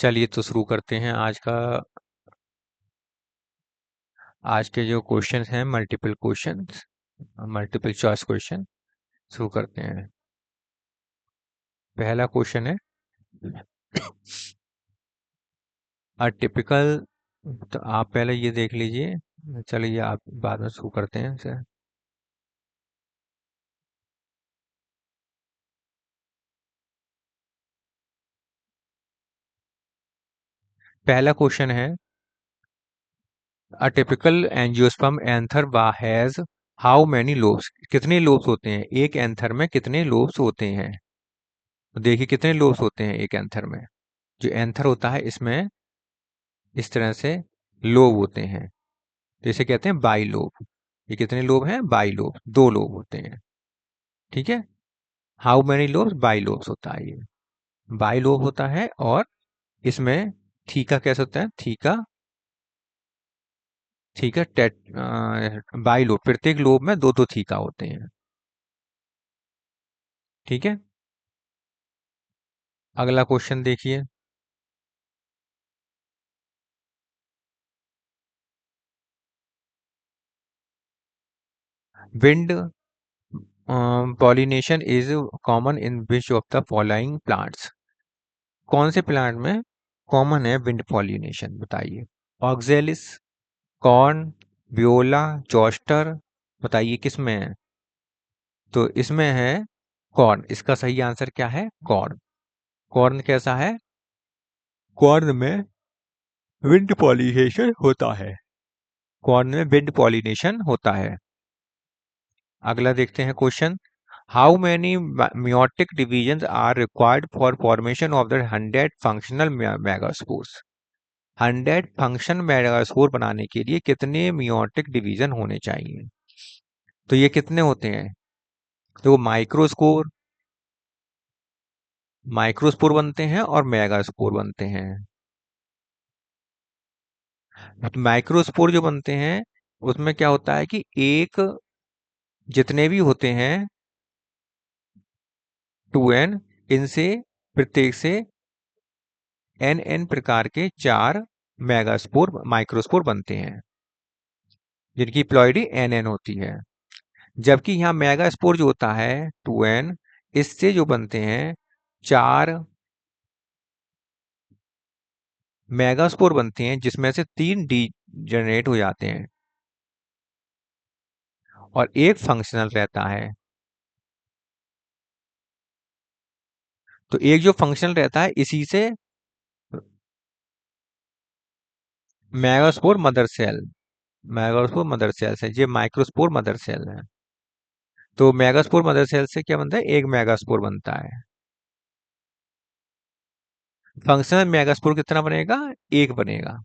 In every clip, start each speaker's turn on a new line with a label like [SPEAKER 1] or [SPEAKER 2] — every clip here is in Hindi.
[SPEAKER 1] चलिए तो शुरू करते हैं आज के जो क्वेश्चंस हैं, मल्टीपल चॉइस क्वेश्चन शुरू करते हैं। पहला क्वेश्चन है अ टिपिकल। तो आप पहले ये देख लीजिए, चलिए आप बाद में शुरू करते हैं सर। पहला क्वेश्चन है a typical angiosperm anther has how many lobes. कितने लोब्स होते हैं एक एंथर में, कितने लोब्स होते हैं? तो देखिए कितने लोब्स होते हैं एक एंथर में। जो एंथर होता है इसमें इस तरह से लोब होते हैं, तो इसे कहते हैं बाई लोब। ये कितने लोब हैं? बाई लोब, दो लोब होते हैं। ठीक है, how many lobes? By lobes होता है ये, बाई लोब होता है। और इसमें थीका कैसे होता है? थीका थीका टेट बाई लोब, प्रत्येक लोब में दो दो थीका होते हैं। ठीक है, अगला क्वेश्चन देखिए। Wind pollination is common in which of the following plants? कौन से प्लांट में कॉमन है विंड पॉलिनेशन? बताइए। ऑक्जेलिस, कॉर्न, वियोला, जॉस्टर, बताइए किस में है? तो इसमें है कॉर्न। इसका सही आंसर क्या है? कॉर्न। कॉर्न कैसा है? कॉर्न में विंड पॉलिनेशन होता है। कॉर्न में विंड पॉलिनेशन होता है। अगला देखते हैं question. How many meiotic division are required for formation of the 100 functional megaspores? 100 function megaspore बनाने के लिए कितने मियोटिक डिवीजन होने चाहिए? तो ये कितने होते हैं? तो माइक्रोस्पोर बनते हैं और मेगास्पोर बनते हैं। माइक्रोस्पोर जो बनते हैं उसमें क्या होता है कि एक जितने भी होते हैं 2n, इनसे प्रत्येक से n प्रकार के 4 मेगास्पोर माइक्रोस्पोर बनते हैं, जिनकी प्लॉइडी n होती है। जबकि यहाँ मेगास्पोर जो होता है 2n, इससे जो बनते हैं 4 मेगास्पोर बनते हैं, जिसमें से 3 डी जनरेट हो जाते हैं और एक फंक्शनल रहता है। तो एक जो फंक्शनल रहता है इसी से megaspore mother cell, megaspore mother cell से ये माइक्रोस्पोर मदर सेल है। तो मेगास्पोर मदर सेल से क्या बनता है? एक मेगास्पोर बनता है। फंक्शनल मेगास्पोर कितना बनेगा? एक बनेगा,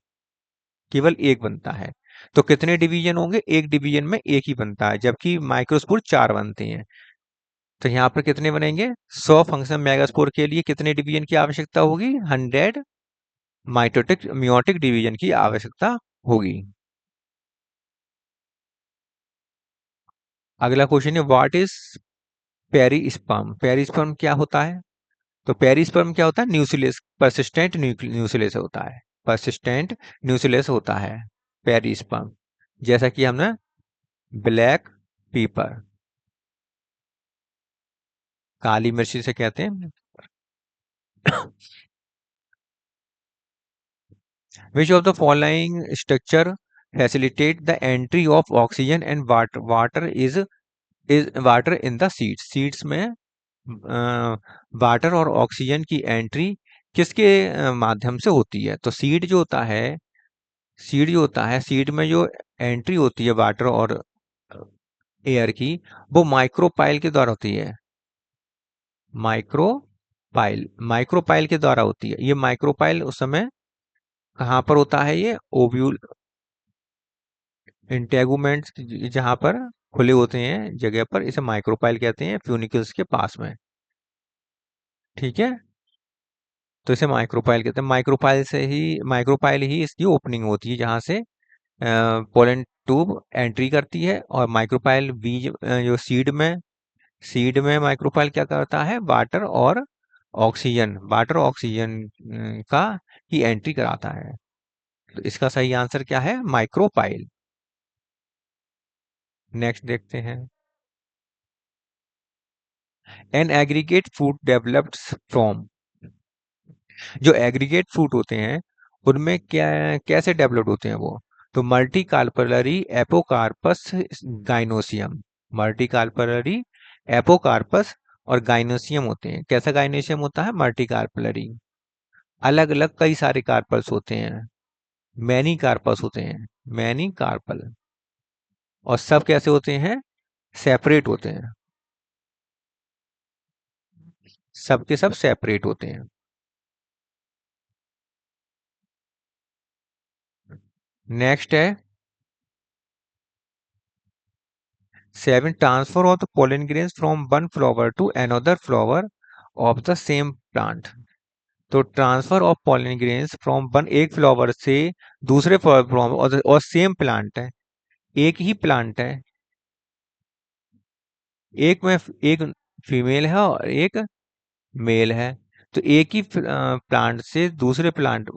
[SPEAKER 1] केवल एक बनता है। तो कितने डिवीजन होंगे? एक डिवीजन में एक ही बनता है, जबकि माइक्रोस्पोर 4 बनते हैं। तो यहाँ पर कितने बनेंगे? 100 फंक्शनल मेगास्पोर के लिए कितने डिवीजन की आवश्यकता होगी? 100 माइटोटिक मियोटिक डिवीजन की आवश्यकता होगी। अगला क्वेश्चन है व्हाट इज पेरिस्पर्म? पेरिस्पर्म क्या होता है? तो पेरिस्पर्म क्या होता है? न्यूक्लियस, परसिस्टेंट न्यूक्लियस होता है। परसिस्टेंट न्यूक्लियस होता है पेरिस्पर्म। जैसा कि हमने ब्लैक पीपर, काली मिर्ची से कहते हैं। Which of the following structure facilitate the entry of oxygen and water in the seeds? Seeds में वाटर और ऑक्सीजन की एंट्री किसके माध्यम से होती है? तो सीड में जो एंट्री होती है वाटर और एयर की, वो माइक्रोपाइल के द्वारा होती है। माइक्रोपाइल के द्वारा होती है। ये माइक्रोपाइल उस समय कहाँ पर होता है? ये ओव्यूल इंटेगुमेंट्स जहां पर खुले होते हैं जगह पर, इसे माइक्रोपाइल कहते हैं, फ्यूनिकल्स के पास में। ठीक है, तो इसे माइक्रोपाइल कहते हैं। माइक्रोपाइल ही इसकी ओपनिंग होती है, जहां से पोलन ट्यूब एंट्री करती है। और माइक्रोपाइल बीज जो सीड में माइक्रोपाइल क्या करता है? वाटर और ऑक्सीजन का की एंट्री कराता है। तो इसका सही आंसर क्या है? माइक्रोपाइल। नेक्स्ट देखते हैं। An aggregate fruit developed from, जो एग्रीगेट फ्रूट होते हैं उनमें क्या कैसे डेवलप होते हैं वो? तो multi carpellary apocarpous gynoecium, multi carpellary apocarpous और गाइनोसियम होते हैं। कैसा गाइनोसियम होता है? मल्टी कार्पलरी, अलग अलग कई सारे कार्पल्स होते हैं। मैनी कार्पस होते हैं, मैनी कार्पल। और सब कैसे होते हैं? सेपरेट होते हैं, सबके सब सेपरेट होते हैं। नेक्स्ट है 7, transfer of the pollen grains from one flower to another flower of the same plant. तो transfer of pollen grains from one, एक फ्लावर से दूसरे फ्लावर, और सेम प्लांट है, एक ही प्लांट है, एक में एक फीमेल है और एक मेल है। तो एक ही प्लांट से दूसरे प्लांट,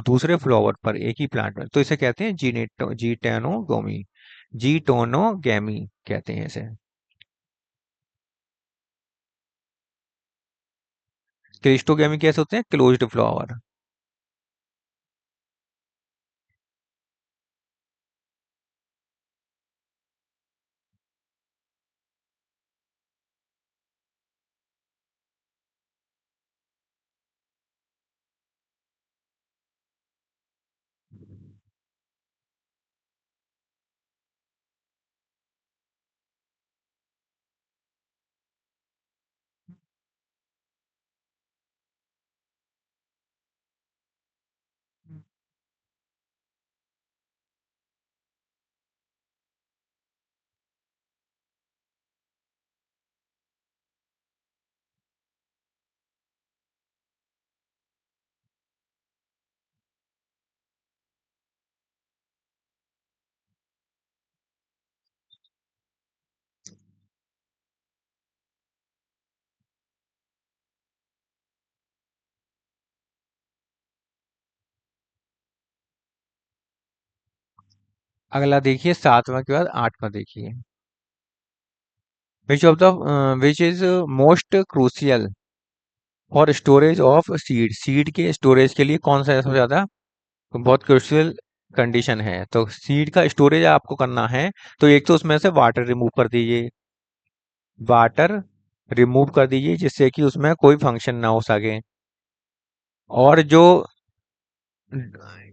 [SPEAKER 1] दूसरे फ्लावर पर एक ही प्लांट में, तो इसे कहते हैं जीटेनोगोमी, जीटोनोगेमी कहते हैं इसे। क्रिस्टोगेमी कैसे होते हैं? Closed flower. अगला देखिए, 7वां के बाद 8वां देखिए। Which of the which is most crucial for storage of seed, seed के स्टोरेज के लिए कौन सा सबसे ज्यादा बहुत क्रूशियल कंडीशन है? तो सीड का स्टोरेज आपको करना है, तो एक तो उसमें से वाटर रिमूव कर दीजिए, वाटर रिमूव कर दीजिए जिससे कि उसमें कोई फंक्शन ना हो सके। और जो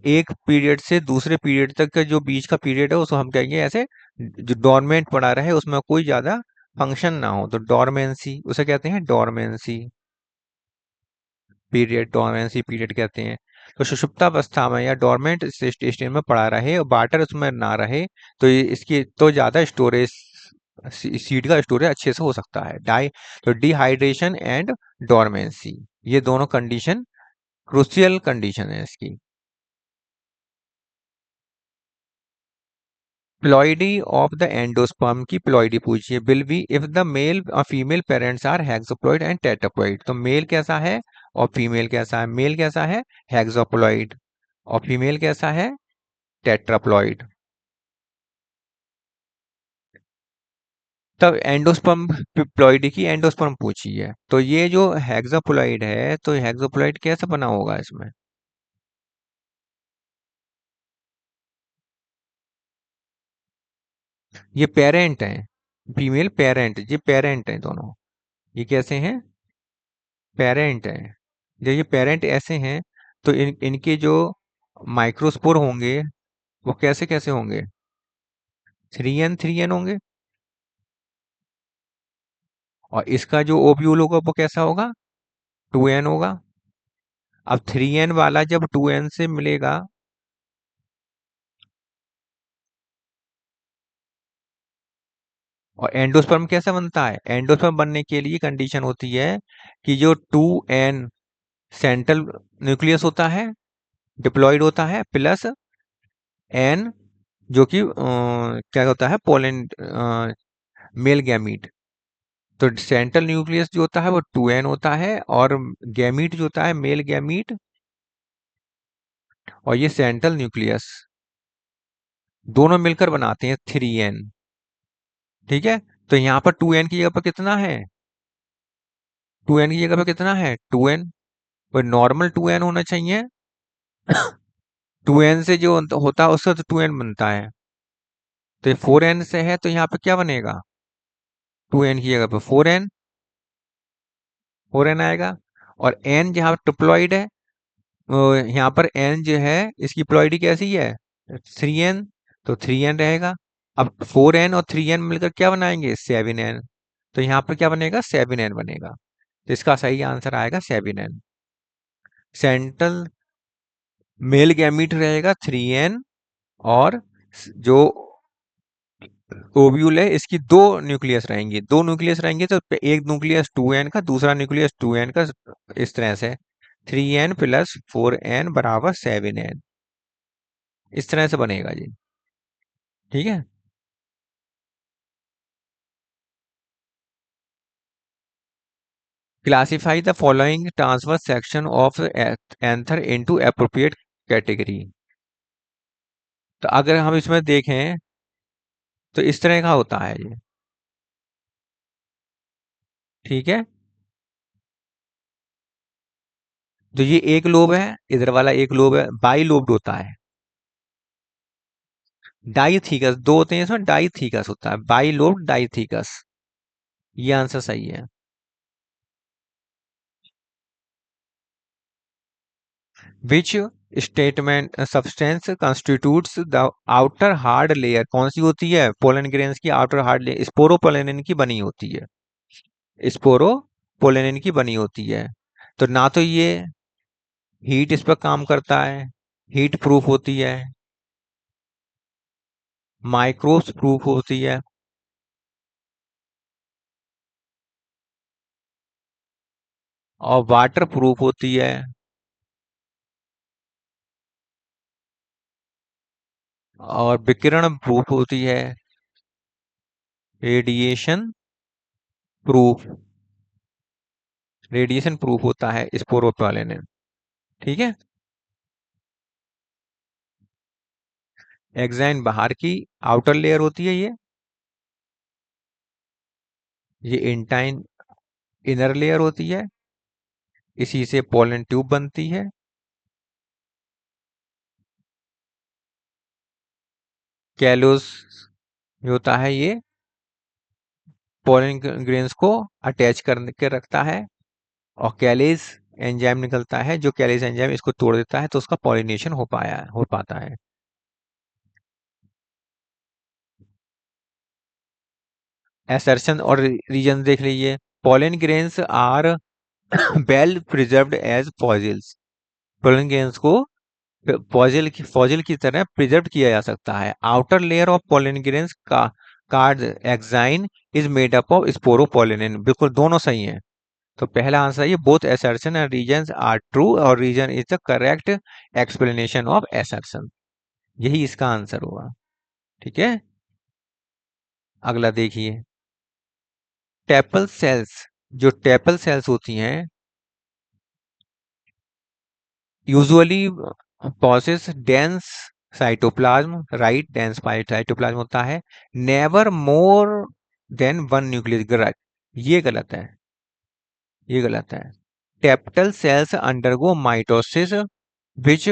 [SPEAKER 1] एक पीरियड से दूसरे पीरियड तक का जो बीच का पीरियड है उसको हम कहेंगे ऐसे, जो डोरमेंट पड़ा रहे, उसमें कोई ज्यादा फंक्शन ना हो, तो डोरमेंसी उसे कहते हैं, डोरमेंसी पीरियड, डोरमेंसी पीरियड कहते हैं। तो सुषुप्तावस्था में या डोरमेंट स्टेज में पड़ा रहे और वाटर उसमें ना रहे, तो इसकी तो ज्यादा स्टोरेज, सीड का स्टोरेज अच्छे से हो सकता है। तो डिहाइड्रेशन एंड डोरमेंसी, ये दोनों कंडीशन क्रूशियल कंडीशन है इसकी। प्लॉइडी ऑफ द एंडोस्पर्म की प्लॉइडी पूछिए, will be if the male और female parents are hexaploid and tetraploid. तो मेल कैसा है और फीमेल कैसा है? मेल कैसा है? हेक्सोप्लॉइड। और फीमेल कैसा है? टेट्राप्लॉइड। तब एंडोस्पर्म, प्लॉइडी की एंडोस्पर्म पूछी है, तो ये जो हेक्सोप्लॉइड है, तो हेक्सोप्लॉइड कैसे बना होगा इसमें? ये पेरेंट है, फीमेल पेरेंट, ये पेरेंट है दोनों। ये कैसे हैं? पेरेंट हैं। जब ये पेरेंट ऐसे हैं, तो इनके जो माइक्रोस्पोर होंगे वो कैसे कैसे होंगे? 3n होंगे। और इसका जो ओव्यूल होगा वो कैसा होगा? 2n होगा। अब 3n वाला जब 2n से मिलेगा, और एंडोस्पर्म कैसा बनता है? एंडोस्पर्म बनने के लिए कंडीशन होती है कि जो 2n सेंट्रल न्यूक्लियस होता है, डिप्लॉयड होता है, प्लस n जो कि क्या होता है? Pollen, male gamete. तो सेंट्रल न्यूक्लियस जो होता है वो 2n होता है, और गैमीट जो होता है, मेल गैमीट, और ये सेंट्रल न्यूक्लियस, दोनों मिलकर बनाते हैं 3n। ठीक है, तो यहाँ पर 2n की जगह पर कितना है, 2n की जगह पर कितना है 2n, और नॉर्मल 2n होना चाहिए। 2n से जो होता है उससे तो 2n बनता है, तो ये 4n से है, तो यहाँ पे क्या बनेगा, 2n की जगह पे 4n आएगा। और n जहाँ ट्रिप्लॉइड है, यहाँ पर n जो है इसकी प्लॉइडी कैसी है, 3n, तो 3n रहेगा। अब 4n और 3n मिलकर क्या बनाएंगे, 7n, तो यहाँ पर क्या बनेगा, 7n बनेगा। तो इसका सही आंसर आएगा 7n। सेंट्रल मेल गैमीट रहेगा 3n, और जो ओव्यूल है इसकी दो न्यूक्लियस रहेंगी, दो न्यूक्लियस रहेंगे, तो एक न्यूक्लियस 2n का, दूसरा न्यूक्लियस 2n का, इस तरह से 3n प्लस 4n बराबर 7n, इस तरह से बनेगा जी। ठीक है। Classify the following transfer section of anther into appropriate category. तो अगर हम इसमें देखें तो इस तरह का होता है ये। ठीक है, तो ये एक लोब है, इधर वाला एक लोब है, बाई लोब्ड होता है। डाइथीकस दो होते हैं इसमें, डाइथीकस होता है, बाई लोब्ड डाइथीकस, ये आंसर सही है। Which statement substance constitutes the outer hard layer, कौन सी होती है, पोलन ग्रेन्स की आउटर हार्ड लेयर स्पोरोपोलेनिन की बनी होती है, स्पोरोपोलेनिन की बनी होती है। तो ना तो ये हीट इस पर काम करता है, हीट प्रूफ होती है, माइक्रोब्स प्रूफ होती है, और वाटर प्रूफ होती है, और विकिरण प्रूफ होती है, रेडिएशन प्रूफ, रेडिएशन प्रूफ होता है स्पोरोपोलेनिन। ठीक है, एक्साइन बाहर की आउटर लेयर होती है ये इंटाइन इनर लेयर होती है, इसी से पोलन ट्यूब बनती है। कैलोस होता है ये, पोलन ग्रेन्स को अटैच करके रखता है, और कैलेज एंजाइम निकलता है, जो कैलेज एंजाइम इसको तोड़ देता है, तो उसका पॉलिनेशन हो पाता है। एसर्शन और रीजन देख लीजिए। Pollen grains are well preserved as fossils, pollen grains को फॉजिल की तरह प्रिजर्व किया जा सकता है। Outer layer of pollen grains का called exine is made up of sporopollenin, बिल्कुल दोनों सही हैं। तो पहला आंसर ये both assertion and reason are true, और reason is the correct explanation of assertion, यही इसका आंसर होगा। ठीक है, अगला देखिए। टेपल सेल्स, जो टेपल सेल्स होती हैं usually possesses dense cytoplasm, right, dense cytoplasm होता है, never more than one nucleus, ये गलत है, ये गलत है। टेप्टल sales undergo mitosis which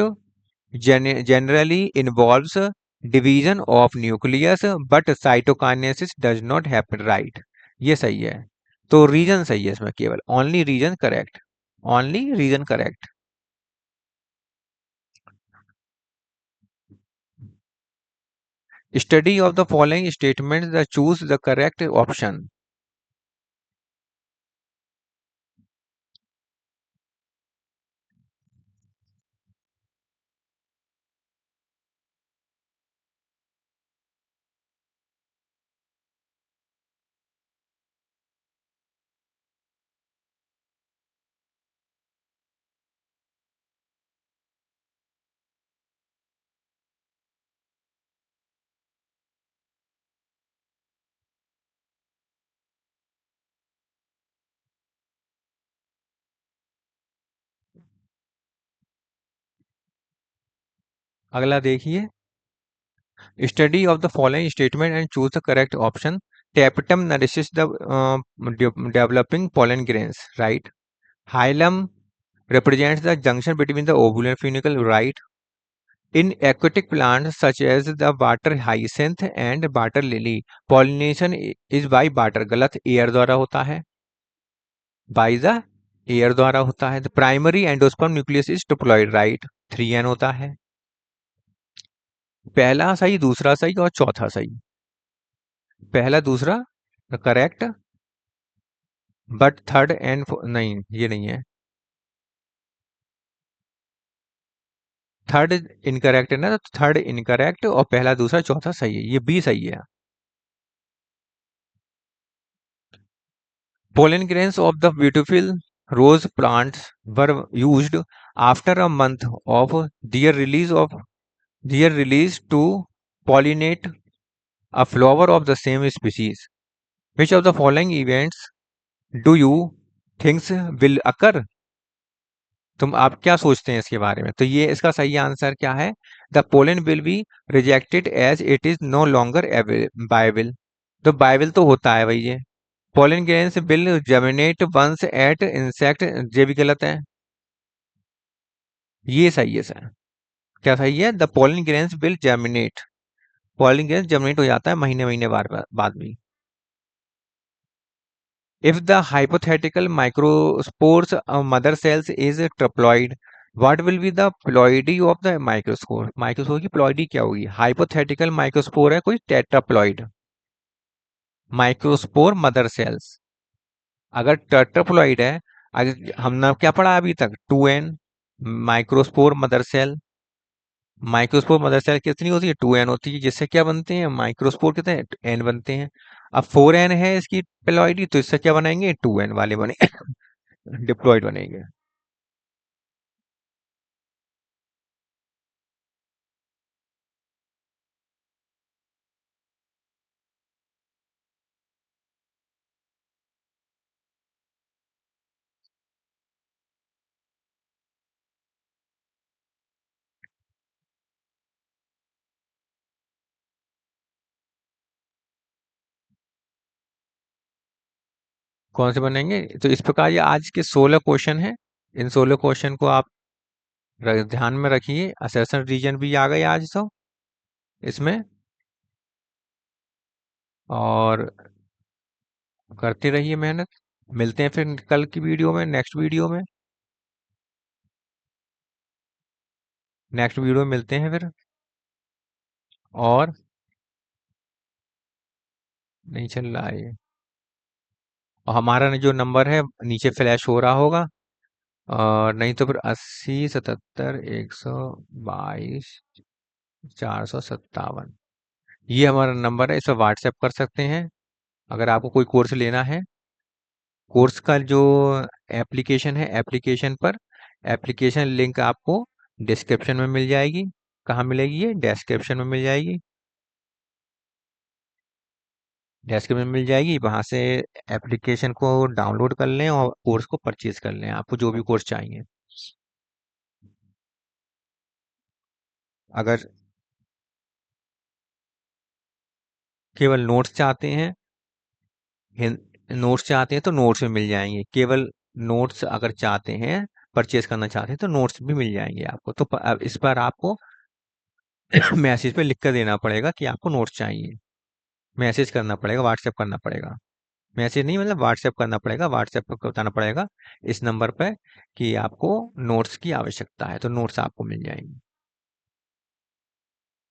[SPEAKER 1] generally involves division of nucleus but cytokinesis does not happen, right, ये सही है। तो रीजन सही है इसमें, केवल only reason correct, only reason correct. Study of the following statement the choose the correct option. अगला देखिए, study of the following statement and choose the correct option. Tapetum nourishes the developing pollen grains, right? Hilum represents the junction between the ovule and funicle, right? In aquatic plants such as the water hyacinth and water lily, pollination is by water, गलत, एयर द्वारा होता है, बाय द एयर द्वारा होता है। The primary endosperm nucleus is diploid, right, 3n होता है। पहला सही, दूसरा सही और चौथा सही। पहला दूसरा करेक्ट, बट थर्ड एंड नहीं, ये नहीं है। थर्ड इनकरेक्ट है ना, तो थर्ड इनकरेक्ट और पहला दूसरा चौथा सही है, ये बी सही है। Pollen grains of the beautiful rose plants were used after a month of their release to pollinate a flower of the same species. Which of the following events do you think will occur? तुम आप क्या सोचते हैं इसके बारे में? तो ये इसका सही आंसर क्या है? The pollen will be rejected as it is no longer viable. तो बाइबल तो होता है भाई ये। Pollen grains will germinate once at insect, ये भी गलत है। ये सही है सर। क्या सही है? The pollen grains will germinate, pollen grains germinate हो जाता है महीने महीने बाद में। If the hypothetical microspores mother cells is triploid, what will be the ploidy of the microspore? Microspore की प्लॉइडी क्या होगी? हाइपोथेटिकल माइक्रोस्पोर है कोई टेट्राप्लॉइड, माइक्रोस्पोर मदर सेल्स। अगर टेट्राप्लॉइड है, अगर हमने क्या पढ़ा अभी तक, 2n। Microspore mother cell, microspore mother cell कितनी होती है? 2n होती है, जिससे क्या बनते हैं? माइक्रोस्पोर कितने n बनते हैं। अब 4n है इसकी पेलॉइडी, तो इससे क्या बनाएंगे? 2n वाले बने डिप्लॉइड बनेंगे। कौन से बनेंगे? तो इस प्रकार ये आज के 16 क्वेश्चन हैं। इन 16 क्वेश्चन को आप ध्यान में रखिए। असेसन रीजन भी आ गए आज तो इसमें, और करते रहिए मेहनत। मिलते हैं फिर कल की वीडियो में, नेक्स्ट वीडियो में मिलते हैं फिर। और नहीं चल रहा है ये, और हमारा जो नंबर है नीचे फ्लैश हो रहा होगा, और नहीं तो फिर 80 77 122 457, ये हमारा नंबर है, इस पर व्हाट्सएप कर सकते हैं अगर आपको कोई कोर्स लेना है। कोर्स का जो एप्लीकेशन है, एप्लीकेशन लिंक आपको डिस्क्रिप्शन में मिल जाएगी। कहाँ मिलेगी? ये डिस्क्रिप्शन में मिल जाएगी, डिस्क्रिप्शन में मिल जाएगी, वहाँ से एप्लीकेशन को डाउनलोड कर लें और कोर्स को परचेज कर लें, आपको जो भी कोर्स चाहिए। अगर केवल नोट्स चाहते हैं, नोट्स चाहते हैं तो नोट्स में मिल जाएंगे। केवल नोट्स अगर चाहते हैं, परचेज करना चाहते हैं, तो नोट्स भी मिल जाएंगे आपको। तो अब इस पर आपको मैसेज पे लिख कर देना पड़ेगा कि आपको नोट्स चाहिए। मैसेज करना पड़ेगा, व्हाट्सएप करना पड़ेगा। मैसेज नहीं, मतलब व्हाट्सएप करना पड़ेगा, व्हाट्सएप पर बताना पड़ेगा इस नंबर पे कि आपको नोट्स की आवश्यकता है, तो नोट्स आपको मिल जाएंगे।